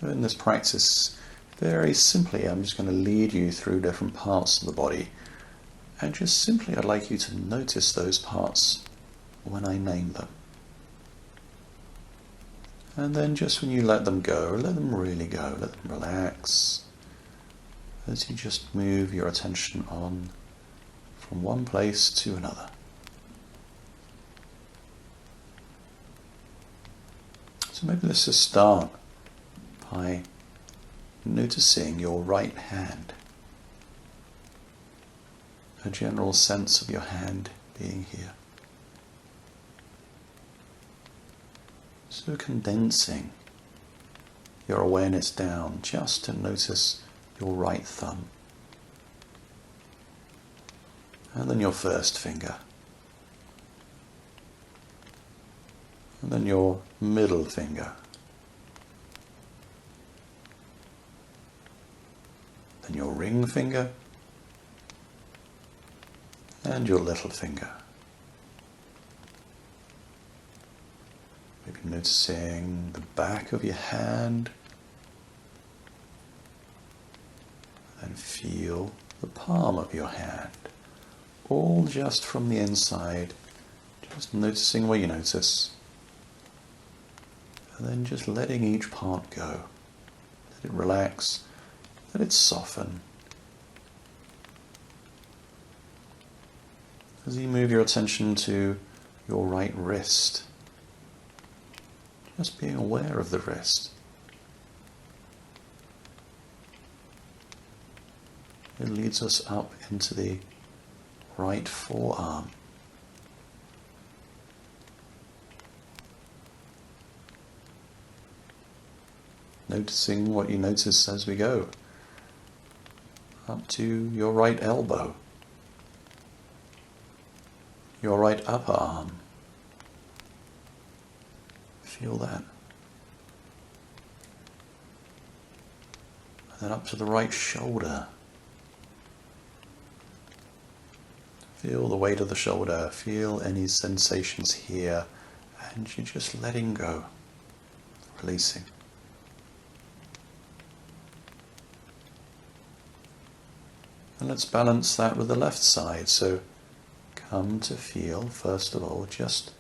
So in this practice, very simply, I'm just going to lead you through different parts of the body. And just simply, I'd like you to notice those parts when I name them. And then just when you let them go, let them really go, let them relax, as you just move your attention on from one place to another. So maybe let's just start by noticing your right hand. A general sense of your hand being here. So condensing your awareness down just to notice your right thumb. And then your first finger. And then your middle finger. Then your ring finger. And your little finger. Maybe noticing the back of your hand. And feel the palm of your hand. All just from the inside. Just noticing where you notice. And then just letting each part go. Let it relax. Let it soften. As you move your attention to your right wrist, just being aware of the wrist. It leads us up into the right forearm. Noticing what you notice as we go. Up to your right elbow. Your right upper arm. Feel that. And then up to the right shoulder. Feel the weight of the shoulder. Feel any sensations here. And you're just letting go. Releasing. And let's balance that with the left side. So come to feel, first of all, just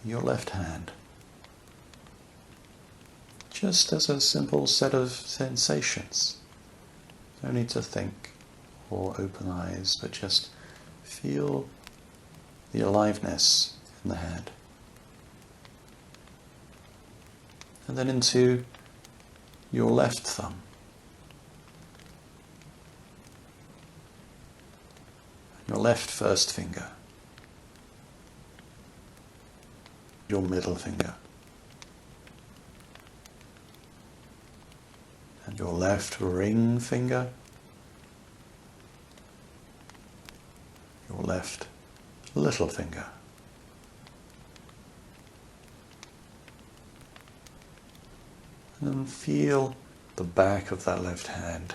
your left hand. Just as a simple set of sensations. No need to think or open eyes, but just feel the aliveness in the hand. And then into your left thumb. Your left first finger. Your middle finger. And your left ring finger. Your left little finger. And then feel the back of that left hand.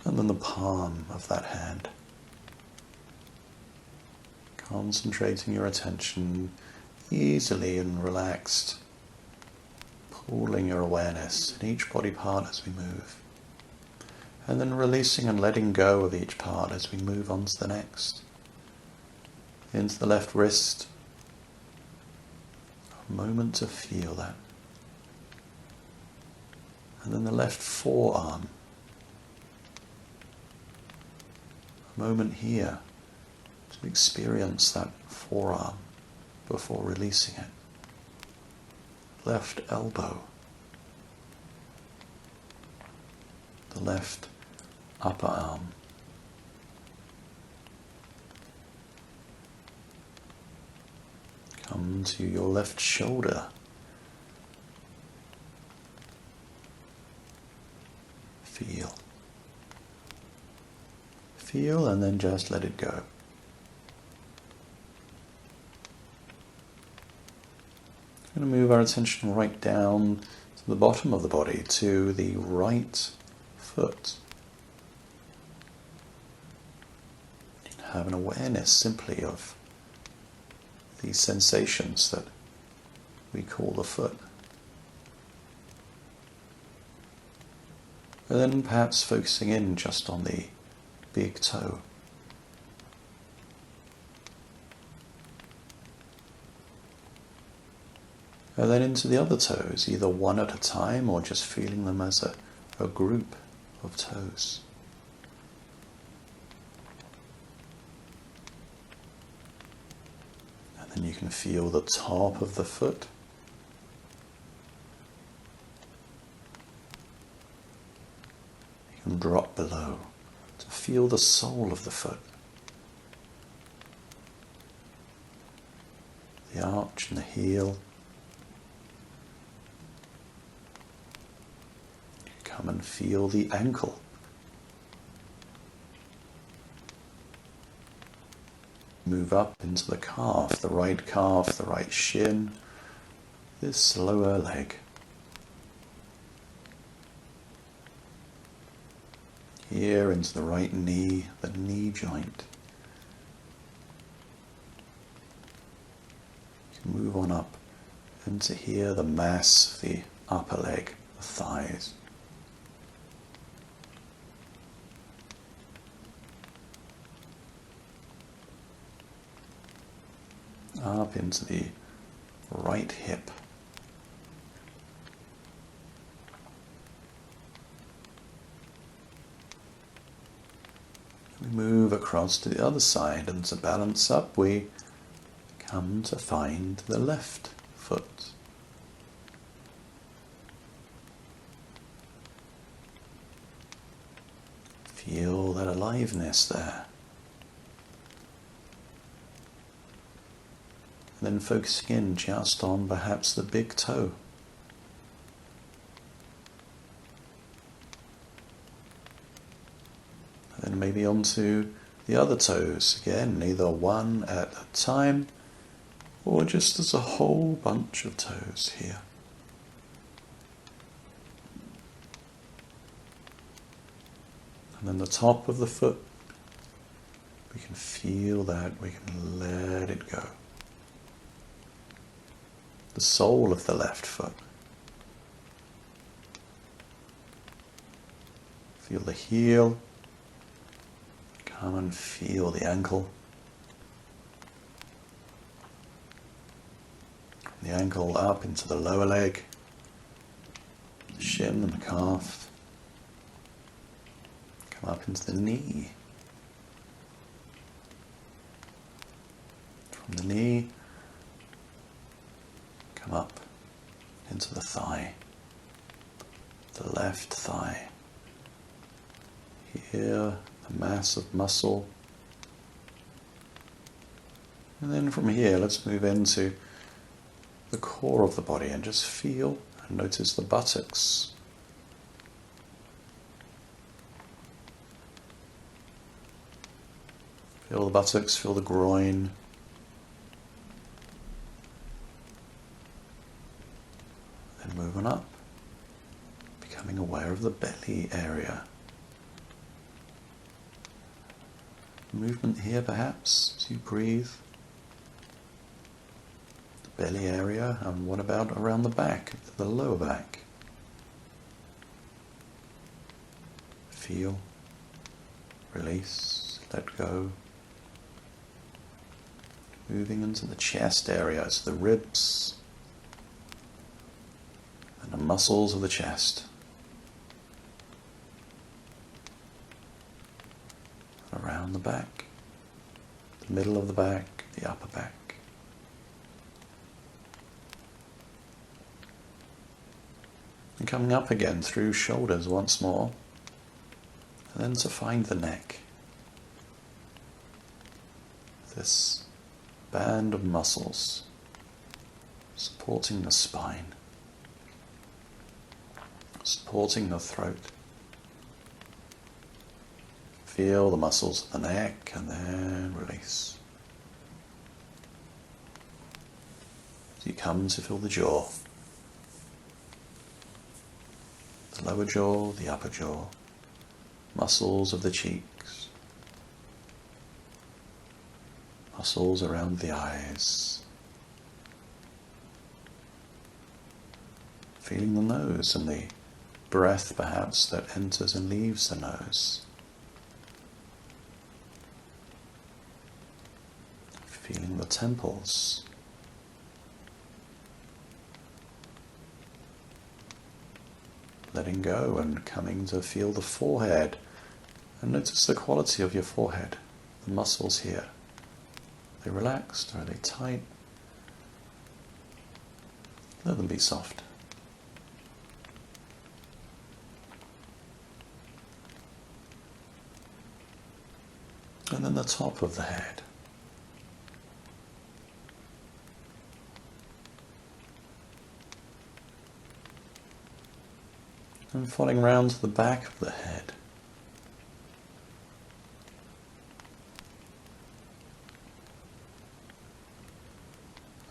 And then the palm of that hand. Concentrating your attention easily and relaxed. Pooling your awareness in each body part as we move. And then releasing and letting go of each part as we move on to the next. Into the left wrist. A moment to feel that. And then the left forearm. Moment here to experience that forearm before releasing it. Left elbow. The left upper arm. Come to your left shoulder. Feel. Feel and then just let it go. We're going to move our attention right down to the bottom of the body, to the right foot. Have an awareness simply of these sensations that we call the foot. And then perhaps focusing in just on the big toe. And then into the other toes, either one at a time or just feeling them as a group of toes. And then you can feel the top of the foot. You can drop below to feel the sole of the foot. The arch and the heel. Come and feel the ankle. Move up into the calf, the right shin, this lower leg. Here into the right knee, the knee joint. You can move on up into here, the mass of the upper leg, the thighs. Up into the right hip. We move across to the other side, and to balance up we come to find the left foot. Feel that aliveness there. And then focusing in just on perhaps the big toe. And then maybe onto the other toes again, either one at a time or just as a whole bunch of toes here. And then the top of the foot, we can feel that, we can let it go. The sole of the left foot. Feel the heel. Come and feel the ankle. The ankle up into the lower leg, the shin and the calf. Come up into the knee. From the knee, come up into the thigh, the left thigh. Here, the mass of muscle. And then from here, let's move into the core of the body and just feel and notice the buttocks. Feel the buttocks, feel the groin. Then moving up, becoming aware of the belly area. Movement here perhaps as you breathe. The belly area, and what about around the back, the lower back? Feel, release, let go. Moving into the chest area, it's the ribs and the muscles of the chest. Around the back, the middle of the back, the upper back. And coming up again through shoulders once more, and then to find the neck. This band of muscles supporting the spine, supporting the throat. Feel the muscles of the neck and then release. As you come to feel the jaw. The lower jaw, the upper jaw. Muscles of the cheeks. Muscles around the eyes. Feeling the nose and the breath perhaps that enters and leaves the nose. Feeling the temples. Letting go and coming to feel the forehead. And notice the quality of your forehead, the muscles here. Are they relaxed? Are they tight? Let them be soft. And then the top of the head. And following round to the back of the head.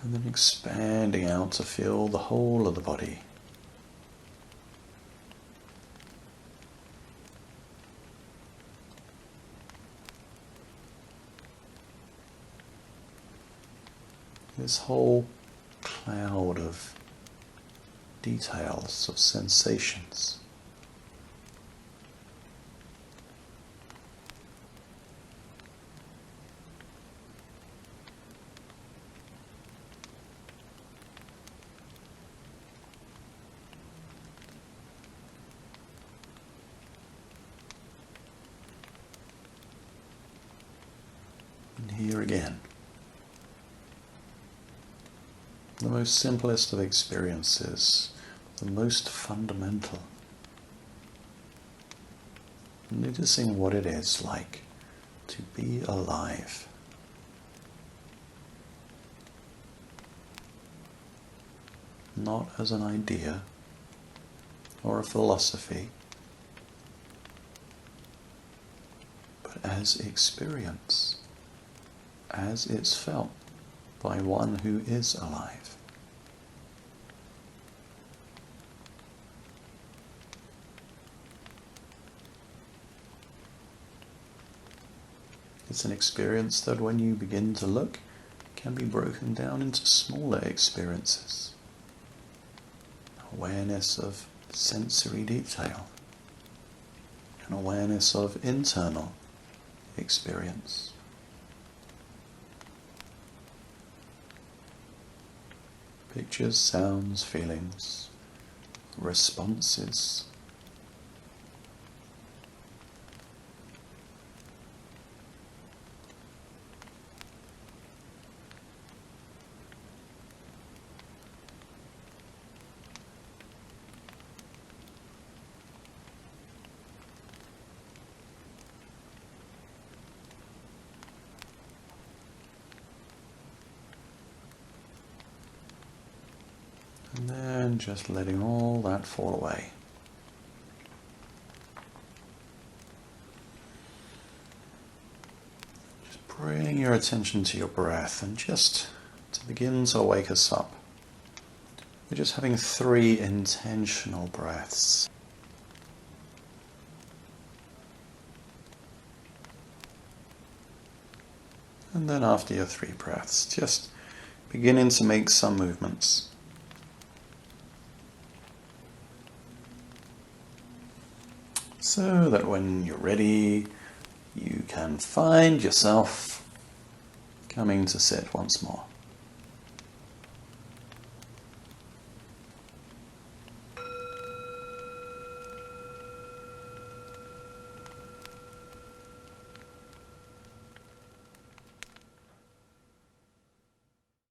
And then expanding out to feel the whole of the body. This whole cloud of details, of sensations. And here again. The most simplest of experiences, the most fundamental. Noticing what it is like to be alive. Not as an idea or a philosophy, but as experience, as it's felt by one who is alive. It's an experience that when you begin to look can be broken down into smaller experiences. Awareness of sensory detail, an awareness of internal experience. Pictures, sounds, feelings, responses. And then just letting all that fall away. Just bring your attention to your breath and just to begin to wake us up. We're just having 3 intentional breaths. And then after your 3 breaths, just beginning to make some movements. So that when you're ready, you can find yourself coming to sit once more.